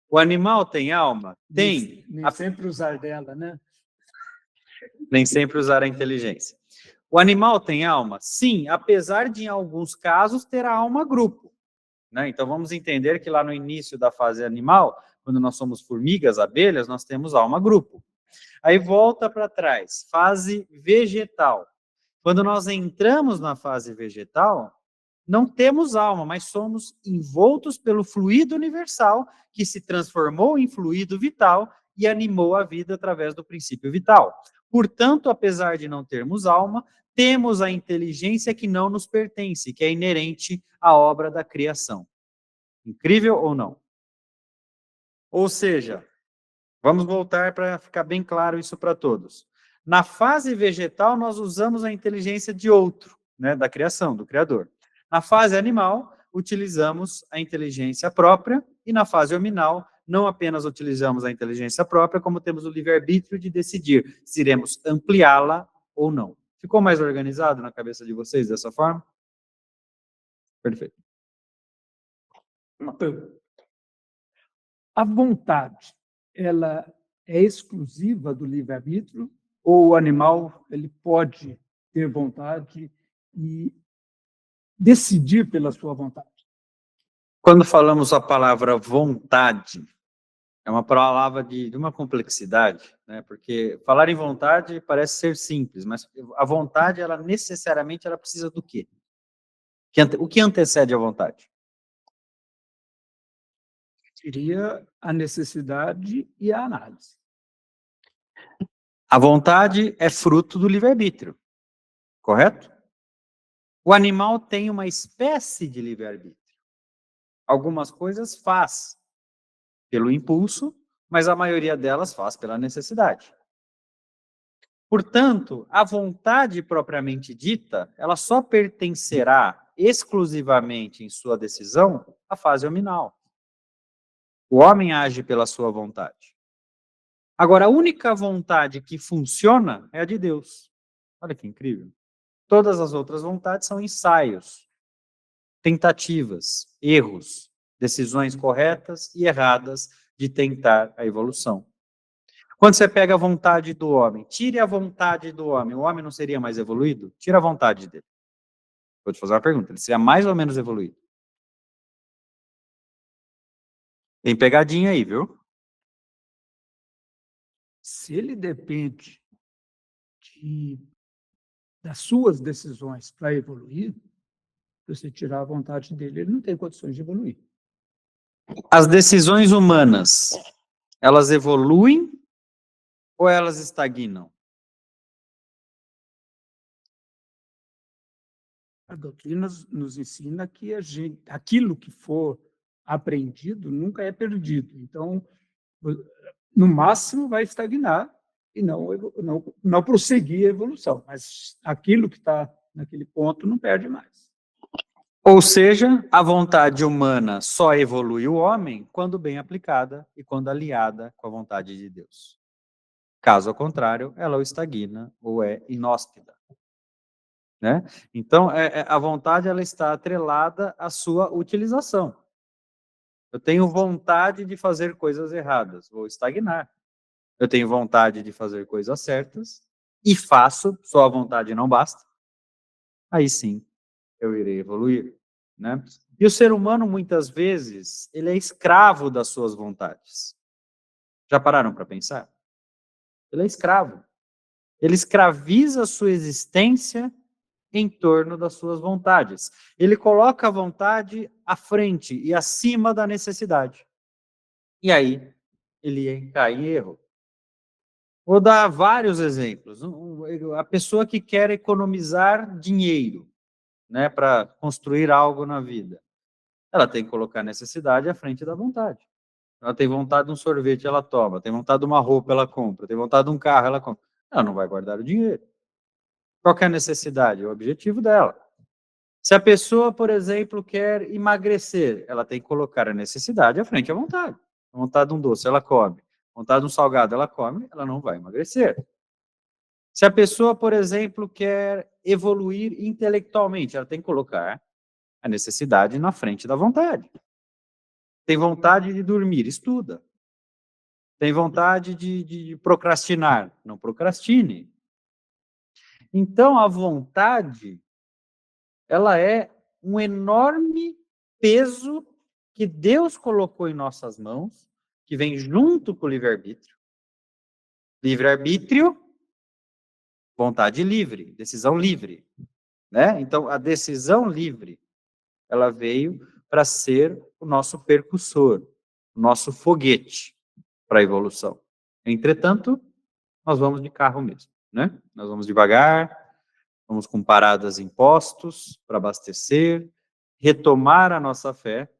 O animal tem alma? Tem. Nem sempre usar dela, né? Nem sempre usar a inteligência. O animal tem alma? Sim, apesar de, em alguns casos, ter a alma grupo. Né? Então, vamos entender que lá no início da fase animal, quando nós somos formigas, abelhas, nós temos alma grupo. Aí volta para trás, fase vegetal. Quando nós entramos na fase vegetal, não temos alma, mas somos envoltos pelo fluido universal que se transformou em fluido vital e animou a vida através do princípio vital. Portanto, apesar de não termos alma, temos a inteligência que não nos pertence, que é inerente à obra da criação. Incrível ou não? Ou seja, vamos voltar para ficar bem claro isso para todos. Na fase vegetal, nós usamos a inteligência de outro, né, da criação, do Criador. Na fase animal, utilizamos a inteligência própria, e na fase hominal, não apenas utilizamos a inteligência própria, como temos o livre-arbítrio de decidir se iremos ampliá-la ou não. Ficou mais organizado na cabeça de vocês dessa forma? Perfeito. Uma pergunta. A vontade, ela é exclusiva do livre-arbítrio ou o animal ele pode ter vontade e decidir pela sua vontade? Quando falamos a palavra vontade, É uma palavra de uma complexidade, né? Porque falar em vontade parece ser simples, mas a vontade, ela necessariamente, ela precisa do quê? O que antecede a vontade? Seria a necessidade e a análise. A vontade é fruto do livre-arbítrio, correto? O animal tem uma espécie de livre-arbítrio. Algumas coisas faz pelo impulso, mas a maioria delas faz pela necessidade. Portanto, a vontade propriamente dita, ela só pertencerá exclusivamente em sua decisão à fase hominal. O homem age pela sua vontade. Agora, a única vontade que funciona é a de Deus. Olha que incrível. Todas as outras vontades são ensaios, tentativas, erros, decisões corretas e erradas de tentar a evolução. Quando você pega a vontade do homem, tire a vontade do homem, o homem não seria mais evoluído? Tira a vontade dele. Vou te fazer uma pergunta, ele seria mais ou menos evoluído? Tem pegadinha aí, viu? Se ele depende das suas decisões para evoluir, se você tirar a vontade dele, ele não tem condições de evoluir. As decisões humanas, elas evoluem ou elas estagnam? A doutrina nos ensina que aquilo que for aprendido nunca é perdido. Então, no máximo, vai estagnar e não prosseguir a evolução. Mas aquilo que está naquele ponto não perde mais. Ou seja, a vontade humana só evolui o homem quando bem aplicada e quando aliada com a vontade de Deus. Caso contrário, ela o estagna ou é inóspita. Né? Então, a vontade, ela está atrelada à sua utilização. Eu tenho vontade de fazer coisas erradas, vou estagnar. Eu tenho vontade de fazer coisas certas e faço, só a vontade não basta. Aí sim, eu irei evoluir, né? E o ser humano, muitas vezes, ele é escravo das suas vontades. Já pararam para pensar? Ele é escravo. Ele escraviza a sua existência em torno das suas vontades. Ele coloca a vontade à frente e acima da necessidade. E aí, ele cai em erro. Vou dar vários exemplos. A pessoa que quer economizar dinheiro, né, para construir algo na vida, ela tem que colocar a necessidade à frente da vontade. Ela tem vontade de um sorvete, ela toma. Tem vontade de uma roupa, ela compra. Tem vontade de um carro, ela compra. Ela não vai guardar o dinheiro. Qual que é a necessidade? É o objetivo dela. Se a pessoa, por exemplo, quer emagrecer, ela tem que colocar a necessidade à frente à vontade. A vontade de um doce, ela come. A vontade de um salgado, ela come, ela não vai emagrecer. Se a pessoa, por exemplo, quer evoluir intelectualmente, ela tem que colocar a necessidade na frente da vontade. Tem vontade de dormir, estuda. Tem vontade de procrastinar, não procrastine. Então, a vontade, ela é um enorme peso que Deus colocou em nossas mãos, que vem junto com o livre-arbítrio. Livre-arbítrio, vontade livre, decisão livre, né? Então, a decisão livre, ela veio para ser o nosso percussor, o nosso foguete para a evolução. Entretanto, nós vamos de carro mesmo, né? Nós vamos devagar, vamos com paradas em postos para abastecer, retomar a nossa fé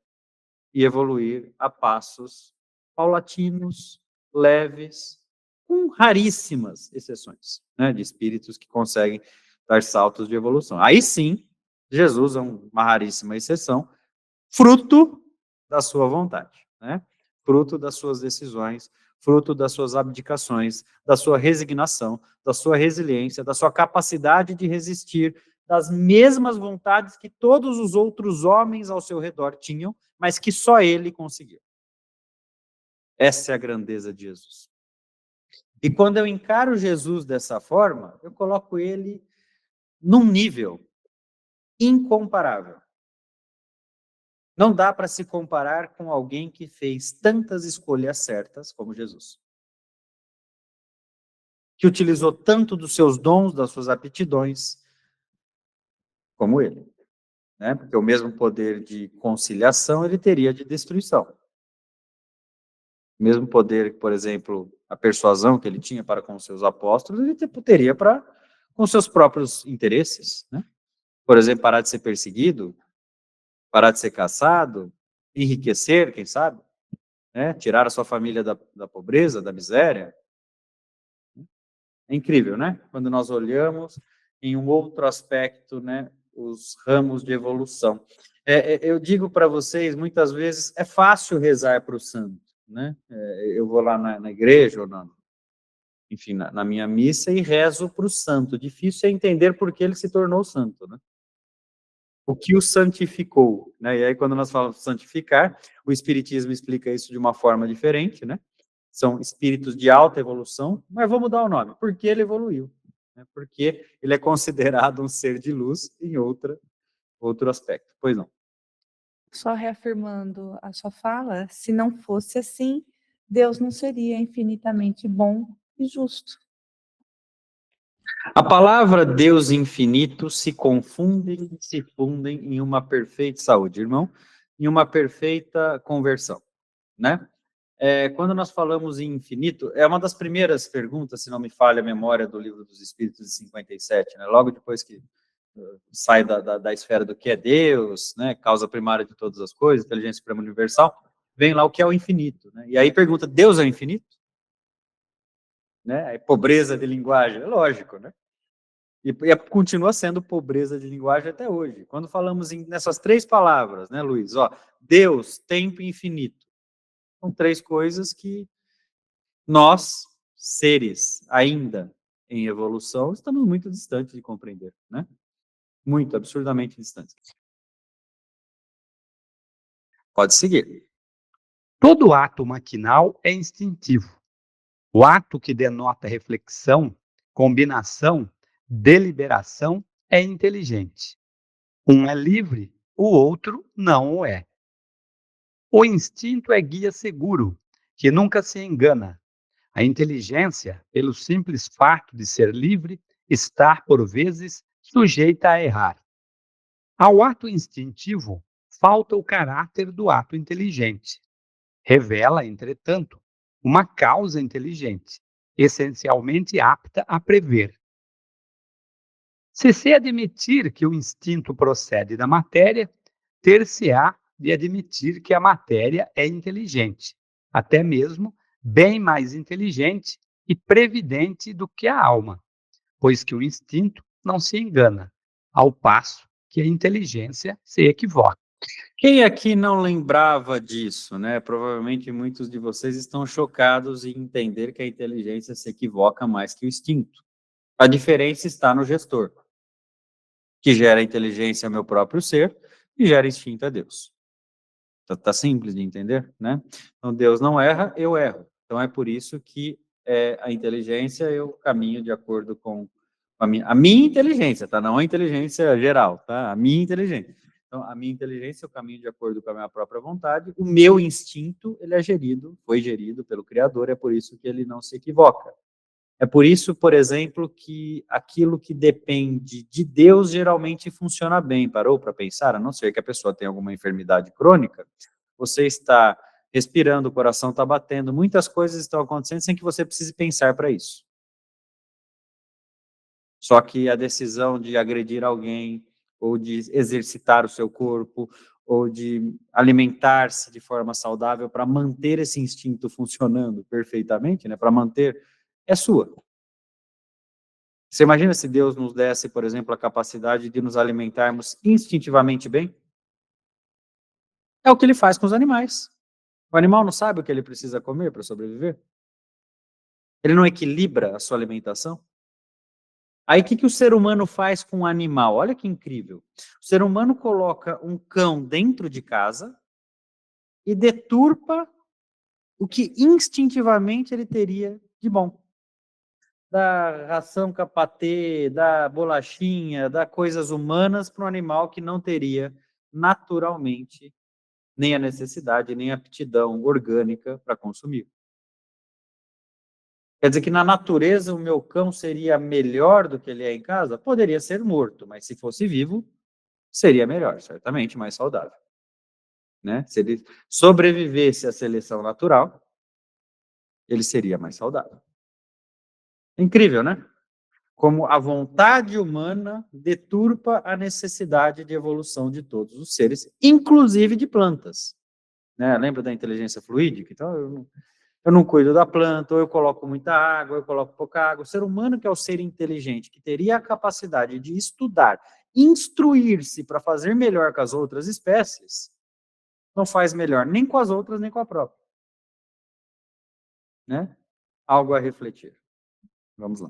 e evoluir a passos paulatinos, leves, com raríssimas exceções, né, de espíritos que conseguem dar saltos de evolução. Aí sim, Jesus é uma raríssima exceção, fruto da sua vontade, né? Fruto das suas decisões, fruto das suas abdicações, da sua resignação, da sua resiliência, da sua capacidade de resistir, das mesmas vontades que todos os outros homens ao seu redor tinham, mas que só ele conseguiu. Essa é a grandeza de Jesus. E quando eu encaro Jesus dessa forma, eu coloco ele num nível incomparável. Não dá para se comparar com alguém que fez tantas escolhas certas como Jesus. Que utilizou tanto dos seus dons, das suas aptidões, como ele. Né? Porque o mesmo poder de conciliação ele teria de destruição. O mesmo poder, por exemplo, a persuasão que ele tinha para com seus apóstolos, ele teria para com seus próprios interesses. Né? Por exemplo, parar de ser perseguido, parar de ser caçado, enriquecer, quem sabe? Né? Tirar a sua família da pobreza, da miséria. É incrível, né? Quando nós olhamos em um outro aspecto, né, os ramos de evolução. Eu digo para vocês, muitas vezes, é fácil rezar para o santo, né? Eu vou lá na igreja, ou enfim, na minha missa, e rezo para o santo. Difícil é entender por que ele se tornou santo, né? O que o santificou, né? E aí, quando nós falamos santificar, o Espiritismo explica isso de uma forma diferente, né? São espíritos de alta evolução, mas vou mudar o nome, porque ele evoluiu, né? Porque ele é considerado um ser de luz em outro aspecto. Pois não. Só reafirmando a sua fala, se não fosse assim, Deus não seria infinitamente bom e justo. A palavra Deus infinito se confundem, se fundem em uma perfeita saúde, irmão, em uma perfeita conversão, né? Quando nós falamos em infinito, é uma das primeiras perguntas, se não me falha a memória, do Livro dos Espíritos de 57, né? Logo depois que sai da esfera do que é Deus, né? Causa primária de todas as coisas, inteligência suprema universal, vem lá o que é o infinito, né? E aí pergunta, Deus é o infinito? Né? É pobreza de linguagem, é lógico, né? E continua sendo pobreza de linguagem até hoje. Quando falamos nessas três palavras, né, Luiz? Ó, Deus, tempo e infinito. São três coisas que nós, seres ainda em evolução, estamos muito distantes de compreender, né? Muito, absurdamente distantes. Pode seguir. Todo ato maquinal é instintivo. O ato que denota reflexão, combinação, deliberação é inteligente. Um é livre, o outro não o é. O instinto é guia seguro, que nunca se engana. A inteligência, pelo simples fato de ser livre, está, por vezes, sujeita a errar. Ao ato instintivo, falta o caráter do ato inteligente. Revela, entretanto, uma causa inteligente, essencialmente apta a prever. Se admitir que o instinto procede da matéria, ter-se-á de admitir que a matéria é inteligente, até mesmo bem mais inteligente e previdente do que a alma, pois que o instinto não se engana, ao passo que a inteligência se equivoca. Quem aqui não lembrava disso, né? Provavelmente muitos de vocês estão chocados em entender que a inteligência se equivoca mais que o instinto. A diferença está no gestor, que gera inteligência ao meu próprio ser e gera instinto a Deus. Tá simples de entender, né? Então, Deus não erra, eu erro. Então, é por isso que a inteligência eu caminho de acordo com a minha inteligência, tá? Não a inteligência geral, tá? A minha inteligência. Então, a minha inteligência eu caminho de acordo com a minha própria vontade. O meu instinto, ele foi gerido pelo Criador, é por isso que ele não se equivoca. É por isso, por exemplo, que aquilo que depende de Deus geralmente funciona bem. Parou para pensar? A não ser que a pessoa tenha alguma enfermidade crônica, você está respirando, o coração está batendo, muitas coisas estão acontecendo sem que você precise pensar para isso. Só que a decisão de agredir alguém, ou de exercitar o seu corpo, ou de alimentar-se de forma saudável para manter esse instinto funcionando perfeitamente, né, para manter, é sua. Você imagina se Deus nos desse, por exemplo, a capacidade de nos alimentarmos instintivamente bem? É o que ele faz com os animais. O animal não sabe o que ele precisa comer para sobreviver? Ele não equilibra a sua alimentação? Aí, o que o ser humano faz com o animal? Olha que incrível. O ser humano coloca um cão dentro de casa e deturpa o que instintivamente ele teria de bom. Dá ração capatê, dá bolachinha, dá coisas humanas para um animal que não teria naturalmente nem a necessidade, nem a aptidão orgânica para consumir. Quer dizer que na natureza o meu cão seria melhor do que ele é em casa? Poderia ser morto, mas se fosse vivo, seria melhor, certamente mais saudável. Né? Se ele sobrevivesse à seleção natural, ele seria mais saudável. Incrível, né? Como a vontade humana deturpa a necessidade de evolução de todos os seres, inclusive de plantas. Né? Lembra da inteligência fluídica? Então, eu não cuido da planta, ou eu coloco muita água, ou eu coloco pouca água. O ser humano, que é o ser inteligente, que teria a capacidade de estudar, instruir-se para fazer melhor com as outras espécies, não faz melhor nem com as outras, nem com a própria. Né? Algo a refletir. Vamos lá.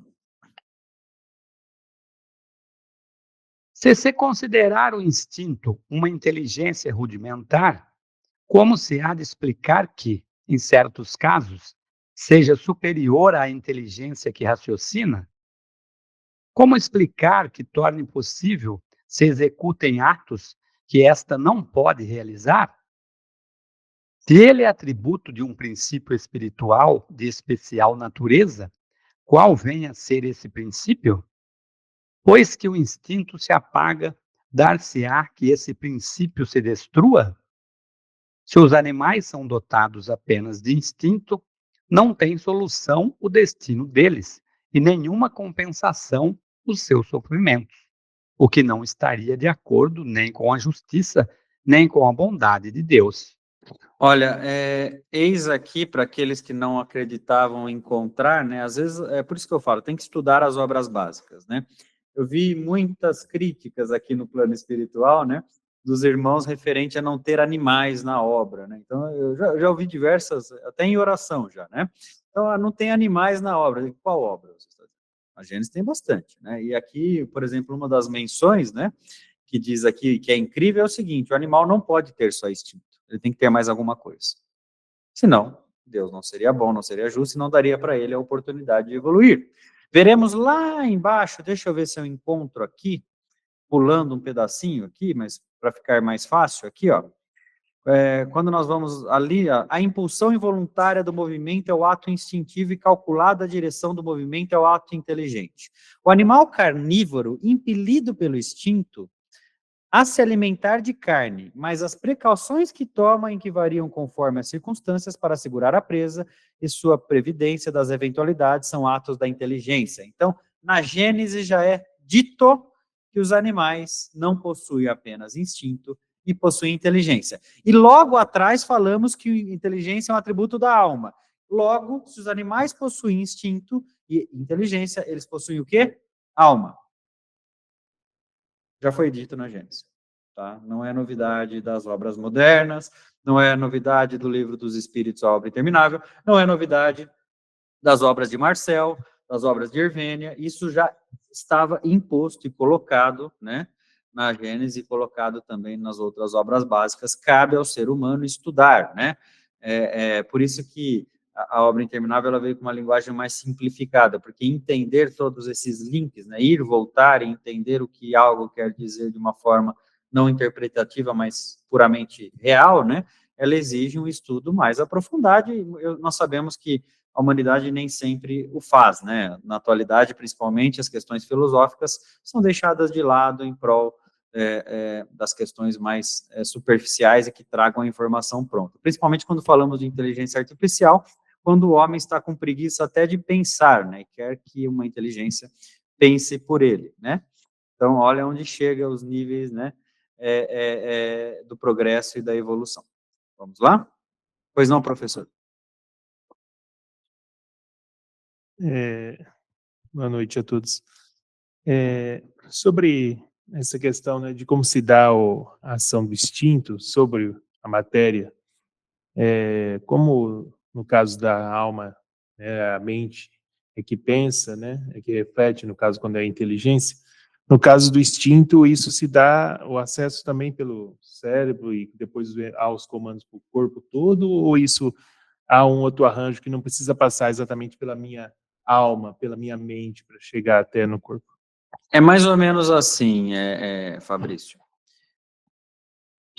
Se se considerar o instinto uma inteligência rudimentar, como se há de explicar que, em certos casos, seja superior à inteligência que raciocina? Como explicar que torne possível se executem atos que esta não pode realizar? Se ele é atributo de um princípio espiritual de especial natureza, qual vem a ser esse princípio? Pois que o instinto se apaga, dar-se-á que esse princípio se destrua? Se os animais são dotados apenas de instinto, não tem solução o destino deles e nenhuma compensação os seus sofrimentos, o que não estaria de acordo nem com a justiça, nem com a bondade de Deus. Olha, eis aqui para aqueles que não acreditavam em encontrar, né? Às vezes, é por isso que eu falo, tem que estudar as obras básicas, né? Eu vi muitas críticas aqui no plano espiritual, né? Dos irmãos referente a não ter animais na obra, né? Então, eu já ouvi diversas, até em oração já, né? Então, não tem animais na obra. Qual obra? A Gênesis tem bastante, né? E aqui, por exemplo, uma das menções, né? Que diz aqui que é incrível é o seguinte: o animal não pode ter só instinto, ele tem que ter mais alguma coisa. Senão, Deus não seria bom, não seria justo e não daria para ele a oportunidade de evoluir. Veremos lá embaixo, deixa eu ver se eu encontro aqui, pulando um pedacinho aqui, mas para ficar mais fácil aqui, ó. Quando nós vamos ali, a impulsão involuntária do movimento é o ato instintivo e calculada a direção do movimento é o ato inteligente. O animal carnívoro, impelido pelo instinto, a se alimentar de carne, mas as precauções que toma em que variam conforme as circunstâncias para assegurar a presa e sua previdência das eventualidades são atos da inteligência. Então, na Gênesis já é dito que os animais não possuem apenas instinto e possuem inteligência. E logo atrás falamos que inteligência é um atributo da alma. Logo, se os animais possuem instinto e inteligência, eles possuem o quê? Alma. Já foi dito na Gênesis. Tá? Não é novidade das obras modernas, não é novidade do Livro dos Espíritos, a obra interminável, não é novidade das obras de Marcel, das obras de Hervênia, isso já estava imposto e colocado, né, na Gênesis e colocado também nas outras obras básicas. Cabe ao ser humano estudar, né? Por isso que a obra interminável ela veio com uma linguagem mais simplificada, porque entender todos esses links, né, ir, voltar e entender o que algo quer dizer de uma forma não interpretativa, mas puramente real, né, ela exige um estudo mais aprofundado e nós sabemos que a humanidade nem sempre o faz, né, na atualidade, principalmente, as questões filosóficas são deixadas de lado em prol das questões mais superficiais e que tragam a informação pronta, principalmente quando falamos de inteligência artificial, quando o homem está com preguiça até de pensar, né, e quer que uma inteligência pense por ele, né? Então, olha onde chega os níveis, né, do progresso e da evolução. Vamos lá? Pois não, professor? Boa noite a todos. Sobre essa questão, né, de como se dá a ação do instinto sobre a matéria, como no caso da alma, né, a mente é que pensa, né, é que reflete, no caso quando é a inteligência, no caso do instinto, isso se dá o acesso também pelo cérebro e depois há os comandos para o corpo todo, ou isso há um outro arranjo que não precisa passar exatamente pela minha alma, pela minha mente, para chegar até no corpo? É mais ou menos assim, Fabrício.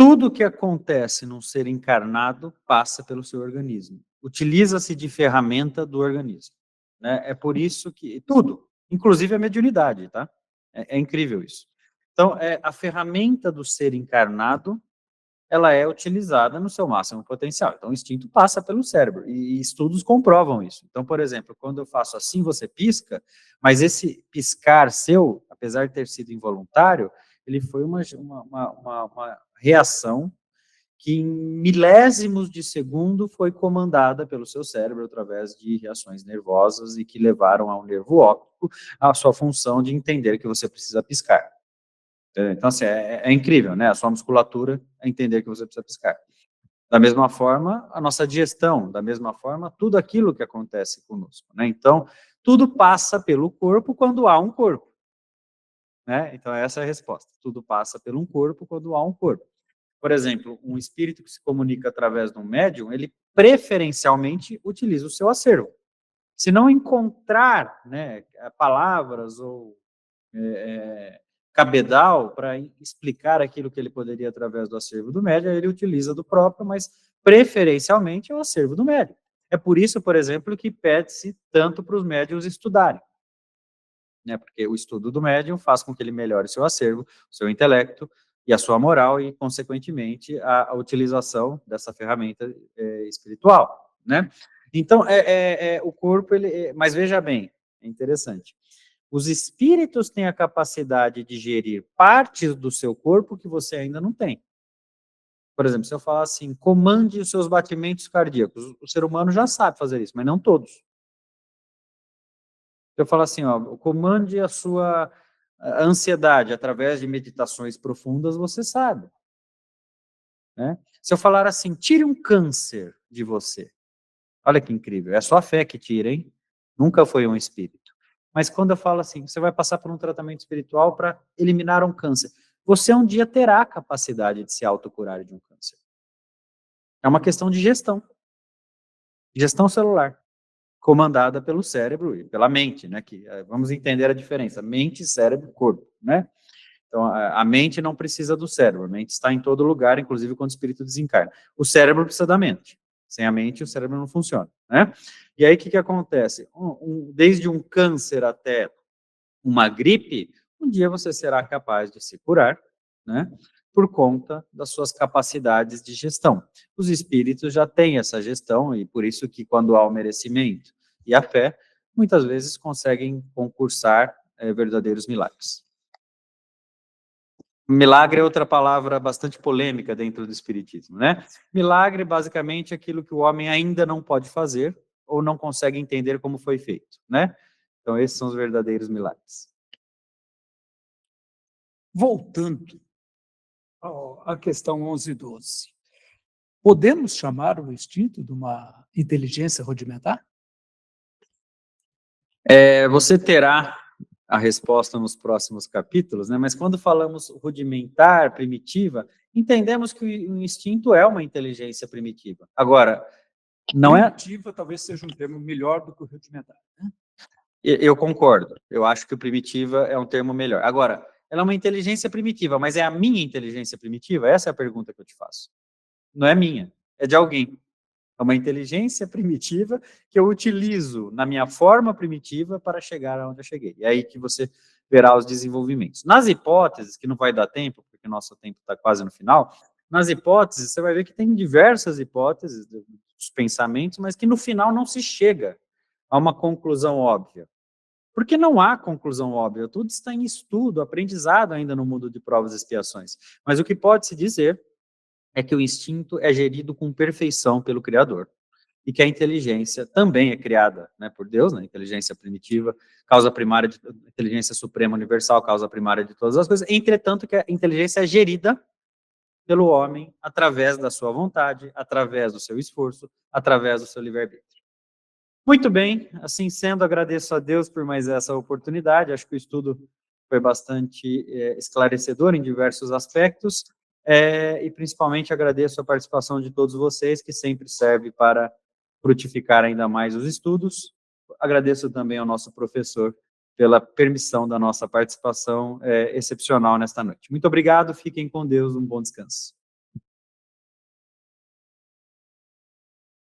Tudo que acontece num ser encarnado passa pelo seu organismo. Utiliza-se de ferramenta do organismo, né? É por isso que tudo, inclusive a mediunidade, tá? É incrível isso. Então, a ferramenta do ser encarnado, ela é utilizada no seu máximo potencial. Então, o instinto passa pelo cérebro, e estudos comprovam isso. Então, por exemplo, quando eu faço assim, você pisca, mas esse piscar seu, apesar de ter sido involuntário, ele foi uma reação que em milésimos de segundo foi comandada pelo seu cérebro através de reações nervosas e que levaram ao nervo óptico a sua função de entender que você precisa piscar. Então, assim, é incrível, né? A sua musculatura é entender que você precisa piscar. Da mesma forma, a nossa digestão, da mesma forma, tudo aquilo que acontece conosco, né? Então, tudo passa pelo corpo quando há um corpo, né? Então, essa é a resposta. Tudo passa por um corpo quando há um corpo. Por exemplo, um espírito que se comunica através de um médium, ele preferencialmente utiliza o seu acervo. Se não encontrar, né, palavras ou cabedal para explicar aquilo que ele poderia através do acervo do médium, ele utiliza do próprio, mas preferencialmente é o acervo do médium. É por isso, por exemplo, que pede-se tanto para os médiuns estudarem, né? Porque o estudo do médium faz com que ele melhore seu acervo, seu intelecto e a sua moral e, consequentemente, a utilização dessa ferramenta espiritual, né? Então, o corpo, mas veja bem, é interessante. Os espíritos têm a capacidade de gerir partes do seu corpo que você ainda não tem. Por exemplo, se eu falar assim, comande os seus batimentos cardíacos, o ser humano já sabe fazer isso, mas não todos. Se eu falar assim, ó, comande a sua ansiedade através de meditações profundas, você sabe, né? Se eu falar assim, tire um câncer de você, olha que incrível, é a sua fé que tira, hein? Nunca foi um espírito. Mas quando eu falo assim, você vai passar por um tratamento espiritual para eliminar um câncer, você um dia terá a capacidade de se autocurar de um câncer. É uma questão de gestão celular, comandada pelo cérebro e pela mente, né? Que vamos entender a diferença, mente, cérebro, corpo, né? Então, a mente não precisa do cérebro, a mente está em todo lugar, inclusive quando o espírito desencarna. O cérebro precisa da mente. Sem a mente, o cérebro não funciona, né? E aí, o que acontece? Desde um câncer até uma gripe, um dia você será capaz de se curar, né? Por conta das suas capacidades de gestão. Os espíritos já têm essa gestão, e por isso que quando há o merecimento e a fé, muitas vezes conseguem concursar verdadeiros milagres. Milagre é outra palavra bastante polêmica dentro do espiritismo, né? Milagre, basicamente, é aquilo que o homem ainda não pode fazer ou não consegue entender como foi feito, né? Então, esses são os verdadeiros milagres. Voltando à questão 11 e 12, podemos chamar o instinto de uma inteligência rudimentar? Você terá a resposta nos próximos capítulos, né? Mas quando falamos rudimentar, primitiva, entendemos que o instinto é uma inteligência primitiva. Agora, não é... Primitiva talvez seja um termo melhor do que o rudimentar, né? Eu concordo. Eu acho que o primitiva é um termo melhor. Agora, ela é uma inteligência primitiva, mas é a minha inteligência primitiva? Essa é a pergunta que eu te faço. Não é minha, é de alguém. É uma inteligência primitiva que eu utilizo na minha forma primitiva para chegar aonde eu cheguei. É aí que você verá os desenvolvimentos. Nas hipóteses, que não vai dar tempo, porque o nosso tempo está quase no final, nas hipóteses, você vai ver que tem diversas hipóteses dos pensamentos, mas que no final não se chega a uma conclusão óbvia. Porque não há conclusão óbvia, tudo está em estudo, aprendizado ainda no mundo de provas e expiações. Mas o que pode se dizer é que o instinto é gerido com perfeição pelo Criador, e que a inteligência também é criada, né, por Deus, né, inteligência primitiva, causa primária, inteligência suprema universal, causa primária de todas as coisas, entretanto que a inteligência é gerida pelo homem através da sua vontade, através do seu esforço, através do seu livre-arbítrio. Muito bem, assim sendo, agradeço a Deus por mais essa oportunidade, acho que o estudo foi bastante esclarecedor em diversos aspectos, e principalmente agradeço a participação de todos vocês, que sempre serve para frutificar ainda mais os estudos. Agradeço também ao nosso professor pela permissão da nossa participação excepcional nesta noite. Muito obrigado, fiquem com Deus, um bom descanso.